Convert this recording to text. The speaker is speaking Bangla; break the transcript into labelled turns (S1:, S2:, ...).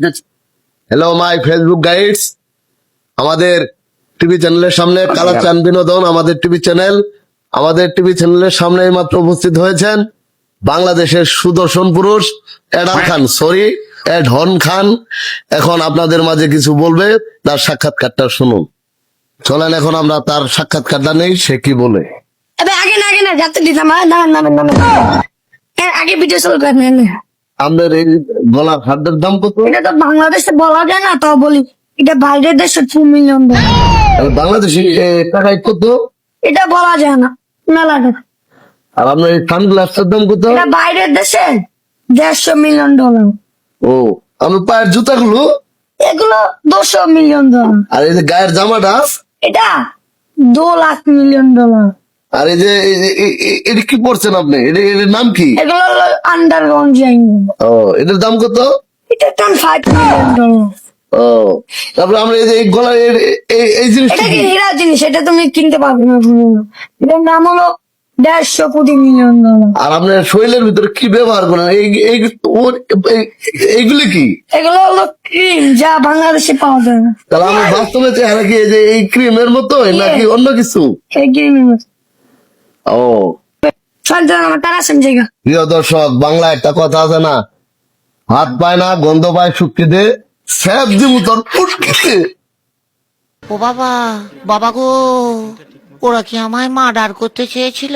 S1: হ্যালো মাই ফেসবুক গাইডস, আমাদের টিভি চ্যানেলের সামনে কালার চান বিনোদন, আমাদের টিভি চ্যানেলের সামনে মাত্র উপস্থিত হয়েছেন বাংলাদেশের সুদর্শন পুরুষ এডহন খান। এখন আপনাদের মাঝে কিছু বলবে, তার সাক্ষাৎকারটা শুনুন। চলেন এখন আমরা তার সাক্ষাৎকারটা নেই, সে কি বলে।
S2: আগে না যাতে দিতাম আগে ভিডিও শুরু করেন।
S1: আপনার এই গলার হাতের দাম কত?
S2: এটা তো বাংলাদেশে বলা যায় না, তাও বলি এটা বাইরের দেশে 2 মিলিয়ন।
S1: বাংলাদেশি টাকায় কত?
S2: এটা বলা যায় না, মেলা টাকা।
S1: আর আপনার এই সানগ্লাসটার দাম কত?
S2: এটা বাইরের দেশে $150 মিলিয়ন।
S1: ও, আমার পায়ের জুতাগুলো?
S2: এগুলো $200 মিলিয়ন।
S1: আর এই যে গায়ের জামাটা?
S2: এটা $2 মিলিয়ন।
S1: আর এই যে এটা কি পড়ছেন আপনি, এটার নাম কি?
S2: এগুলো হলো আন্ডারগ্রাউন্ড জাইন।
S1: ও, এটার দাম কত?
S2: এটার দাম $5 মিলিয়ন।
S1: ও, তারপরে আমরা এই যে এই গলার এই জিনিসটা
S2: এটা কি
S1: কি?
S2: হীরা জিনিস, এটা তুমি কিনতে পারবে না। এটার নাম হলো $150 মিলিয়ন।
S1: আর আপনার শরীরের ভিতরে কি ব্যবহার করেন? এইগুলি কি?
S2: এগুলো হলো ক্রিম, যা বাংলাদেশে পাওয়া যায় না।
S1: তাহলে আমার বাস্তবে চেহারা কি এই যে এই ক্রিমের মতোই নাকি অন্য কিছু?
S2: এই ক্রিমের মতো।
S1: ও,
S2: সন্তান আমার তারা আসেন জায়গা।
S1: প্রিয় দর্শক, বাংলা একটা কথা আছে না, হাত পায় না গন্ধ পায় শুকিতে, স্যাপ দিমু তোর উটকিতে।
S3: ও বাবা, বাবা গো, ওরা কি আমায় মার্ডার করতে চেয়েছিল?